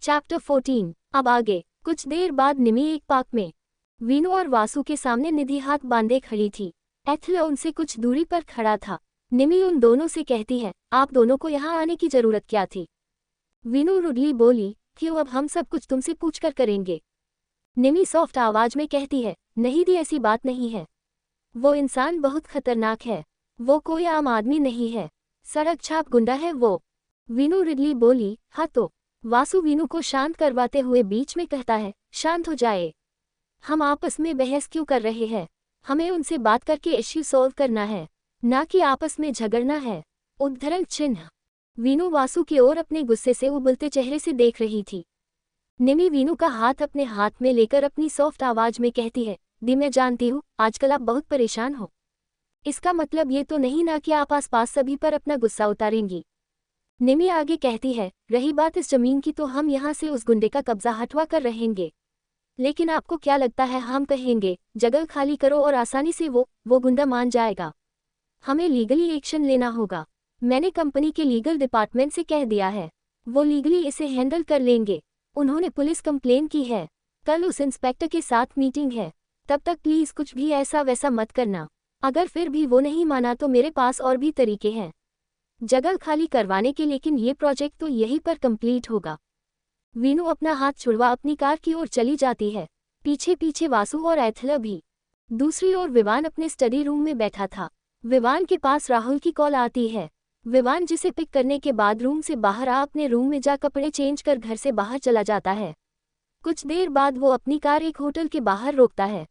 Chapter 14। अब आगे। कुछ देर बाद निमी एक पार्क में वीनू और वासु के सामने निधि हाथ बांधे खड़ी थी। एथल उनसे कुछ दूरी पर खड़ा था। निमी उन दोनों से कहती है, आप दोनों को यहाँ आने की जरूरत क्या थी? वीनू रुडली बोली, क्यों, अब हम सब कुछ तुमसे पूछकर करेंगे। निमी सॉफ्ट आवाज में कहती है, नहीं दी, ऐसी बात नहीं है। वो इंसान बहुत खतरनाक है। वो कोई आम आदमी नहीं है, सड़क छाप गुंडा है वो। वीनू रिडली बोली, हाँ तो। वासु वीनू को शांत करवाते हुए बीच में कहता है, शांत हो जाए। हम आपस में बहस क्यों कर रहे हैं? हमें उनसे बात करके इश्यू सॉल्व करना है, ना कि आपस में झगड़ना है। उद्धरण चिन्ह। वीनू वासु की ओर अपने गुस्से से उबलते चेहरे से देख रही थी। निमी वीनू का हाथ अपने हाथ में लेकर अपनी सॉफ्ट आवाज में कहती है, दी, मैं जानती हूँ आजकल आप बहुत परेशान हो। इसका मतलब ये तो नहीं ना कि आप आसपास सभी पर अपना गुस्सा उतारेंगी। निमी आगे कहती है, रही बात इस जमीन की, तो हम यहाँ से उस गुंडे का कब्जा हटवा कर रहेंगे। लेकिन आपको क्या लगता है हम कहेंगे जगह खाली करो और आसानी से वो गुंडा मान जाएगा? हमें लीगली एक्शन लेना होगा। मैंने कंपनी के लीगल डिपार्टमेंट से कह दिया है, वो लीगली इसे हैंडल कर लेंगे। उन्होंने पुलिस कंप्लेन की है। कल उस इंस्पेक्टर के साथ मीटिंग है। तब तक प्लीज कुछ भी ऐसा वैसा मत करना। अगर फिर भी वो नहीं माना तो मेरे पास और भी तरीके हैं जगह खाली करवाने के, लेकिन ये प्रोजेक्ट तो यहीं पर कंप्लीट होगा। वीनू अपना हाथ छुड़वा अपनी कार की ओर चली जाती है। पीछे पीछे वासु और एथला भी। दूसरी ओर विवान अपने स्टडी रूम में बैठा था। विवान के पास राहुल की कॉल आती है। विवान जिसे पिक करने के बाद रूम से बाहर आ अपने रूम में जा कपड़े चेंज कर घर से बाहर चला जाता है। कुछ देर बाद वो अपनी कार एक होटल के बाहर रोकता है।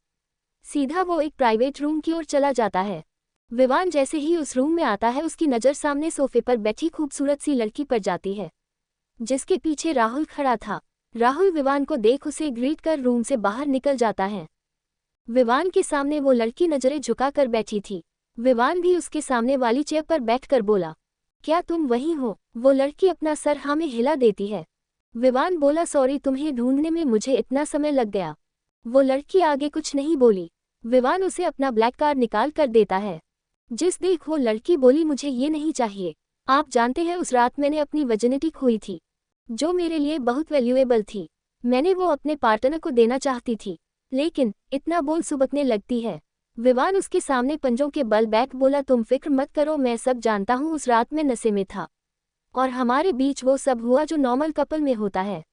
सीधा वो एक प्राइवेट रूम की ओर चला जाता है। विवान जैसे ही उस रूम में आता है, उसकी नज़र सामने सोफे पर बैठी खूबसूरत सी लड़की पर जाती है, जिसके पीछे राहुल खड़ा था। राहुल विवान को देख उसे ग्रीट कर रूम से बाहर निकल जाता है। विवान के सामने वो लड़की नजरें झुकाकर बैठी थी। विवान भी उसके सामने वाली चेयर पर बैठकर बोला, क्या तुम वही हो? वो लड़की अपना सर हाँ में हिला देती है। विवान बोला, सॉरी, तुम्हें ढूंढने में मुझे इतना समय लग गया। वो लड़की आगे कुछ नहीं बोली। विवान उसे अपना ब्लैक कार्ड निकाल कर देता है। जिस देख वो लड़की बोली, मुझे ये नहीं चाहिए। आप जानते हैं उस रात मैंने अपनी वर्जिनिटी खोई थी, जो मेरे लिए बहुत वैल्यूएबल थी। मैंने वो अपने पार्टनर को देना चाहती थी, लेकिन इतना बोल सुबकने लगती है। विवान उसके सामने पंजों के बल बैठ बोला, तुम फिक्र मत करो, मैं सब जानता हूँ। उस रात मैं नशे में था और हमारे बीच वो सब हुआ जो नॉर्मल कपल में होता है।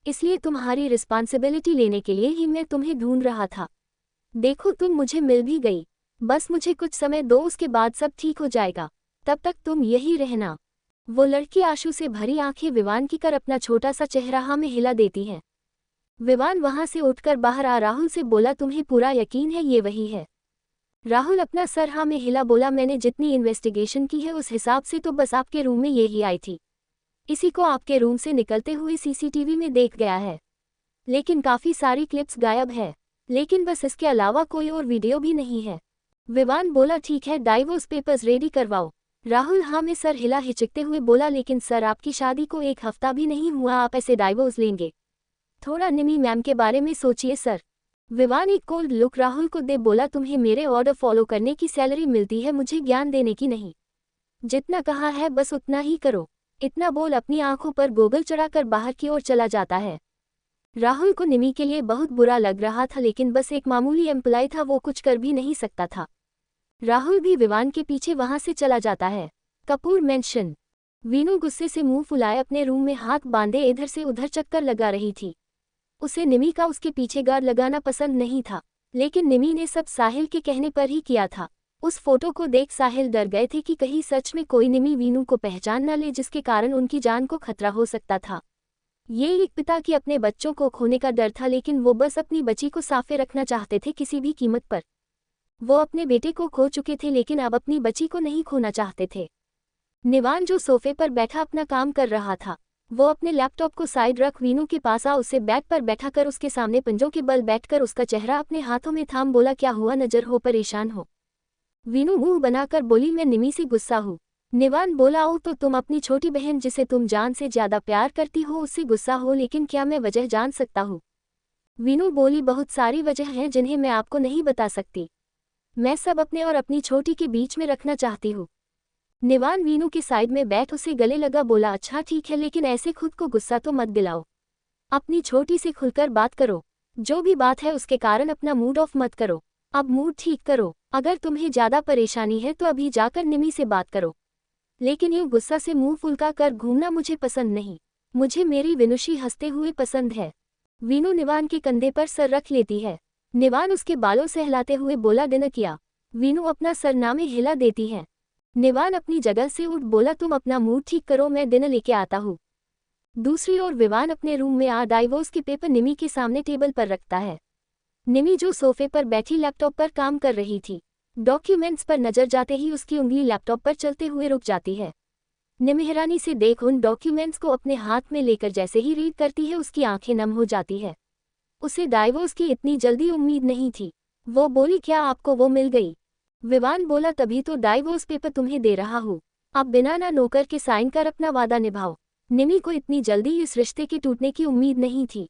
इसलिए तुम्हारी रिस्पॉन्सिबिलिटी लेने के लिए ही मैं तुम्हें ढूंढ रहा था। देखो तुम मुझे मिल भी गई। बस मुझे कुछ समय दो, उसके बाद सब ठीक हो जाएगा। तब तक तुम यही रहना। वो लड़की आंसू से भरी आंखें विवान की कर अपना छोटा सा चेहरा हाँ में हिला देती है। विवान वहां से उठकर बाहर आ राहुल से बोला, तुम्हें पूरा यकीन है ये वही है? राहुल अपना सर हाँ में हिला बोला, मैंने जितनी इन्वेस्टिगेशन की है उस हिसाब से तो बस आपके रूम में यही आई थी। इसी को आपके रूम से निकलते हुए सीसीटीवी में देख गया है, लेकिन काफी सारी क्लिप्स गायब है। लेकिन बस इसके अलावा कोई और वीडियो भी नहीं है। विवान बोला, ठीक है, डाइवोर्स पेपर्स रेडी करवाओ। राहुल हाँ में सर हिला हिचकते हुए बोला, लेकिन सर आपकी शादी को 1 हफ्ता भी नहीं हुआ, आप ऐसे डाइवोर्स लेंगे? थोड़ा निमी मैम के बारे में सोचिए सर। विवान एक कोल्ड लुक राहुल को दे बोला, तुम्हें मेरे ऑर्डर फॉलो करने की सैलरी मिलती है, मुझे ज्ञान देने की नहीं। जितना कहा है बस उतना ही करो। इतना बोल अपनी आंखों पर गोगल चढ़ाकर बाहर की ओर चला जाता है। राहुल को निमी के लिए बहुत बुरा लग रहा था, लेकिन बस एक मामूली एम्प्लॉय था, वो कुछ कर भी नहीं सकता था। राहुल भी विवान के पीछे वहां से चला जाता है। कपूर मेंशन। वीनू गुस्से से मुंह फुलाए अपने रूम में हाथ बांधे इधर से उधर चक्कर लगा रही थी। उसे निमी का उसके पीछे गार्ड लगाना पसंद नहीं था, लेकिन निमी ने सब साहिल के कहने पर ही किया था। उस फोटो को देख साहिल डर गए थे कि कहीं सच में कोई निमी वीनू को पहचान न ले, जिसके कारण उनकी जान को खतरा हो सकता था। ये एक पिता की अपने बच्चों को खोने का डर था, लेकिन वो बस अपनी बच्ची को साफे रखना चाहते थे किसी भी कीमत पर। वो अपने बेटे को खो चुके थे, लेकिन अब अपनी बच्ची को नहीं खोना चाहते थे। निवान जो सोफे पर बैठा अपना काम कर रहा था, वो अपने लैपटॉप को साइड रख वीनू के पास आ उसे बेड पर बैठा कर उसके सामने पंजों के बल बैठकर उसका चेहरा अपने हाथों में थाम बोला, क्या हुआ, नजर हो परेशान हो? वीनू मुंह बनाकर बोली, मैं निमी से गुस्सा हूँ। निवान बोला, ओ तो तुम अपनी छोटी बहन जिसे तुम जान से ज्यादा प्यार करती हो उससे गुस्सा हो, लेकिन क्या मैं वजह जान सकता हूँ? वीनू बोली, बहुत सारी वजह हैं जिन्हें मैं आपको नहीं बता सकती। मैं सब अपने और अपनी छोटी के बीच में रखना चाहती हूँ। निवान वीनू के साइड में बैठ उसे गले लगा बोला, अच्छा ठीक है, लेकिन ऐसे खुद को गुस्सा तो मत दिलाओ। अपनी छोटी से खुलकर बात करो। जो भी बात है उसके कारण अपना मूड ऑफ मत करो। अब मूड ठीक करो। अगर तुम्हें ज्यादा परेशानी है तो अभी जाकर निमी से बात करो। लेकिन यूं गुस्सा से मुंह फुलका कर घूमना मुझे पसंद नहीं। मुझे मेरी विनुषी हंसते हुए पसंद है। वीनू निवान के कंधे पर सर रख लेती है। निवान उसके बालों से हिलाते हुए बोला, डिनर किया? वीनू अपना सरनामे हिला देती है। निवान अपनी जगह से उठ बोला, तुम अपना मूड ठीक करो, मैं डिनर लेके आता हूँ। दूसरी ओर विवान अपने रूम में आ डाइवोर्स के पेपर निमी के सामने टेबल पर रखता है। निमी जो सोफे पर बैठी लैपटॉप पर काम कर रही थी, डॉक्यूमेंट्स पर नजर जाते ही उसकी उंगली लैपटॉप पर चलते हुए रुक जाती है। निमी हैरानी से देख उन डॉक्यूमेंट्स को अपने हाथ में लेकर जैसे ही रीड करती है उसकी आंखें नम हो जाती है। उसे डाइवोर्स की इतनी जल्दी उम्मीद नहीं थी। वो बोली, क्या आपको वो मिल गई? विवान बोला, तभी तो डाइवोर्स पेपर तुम्हें दे रहा हूँ। अब बिना ना नौकर के साइन कर अपना वादा निभाओ। निमी को इतनी जल्दी इस रिश्ते के टूटने की उम्मीद नहीं थी।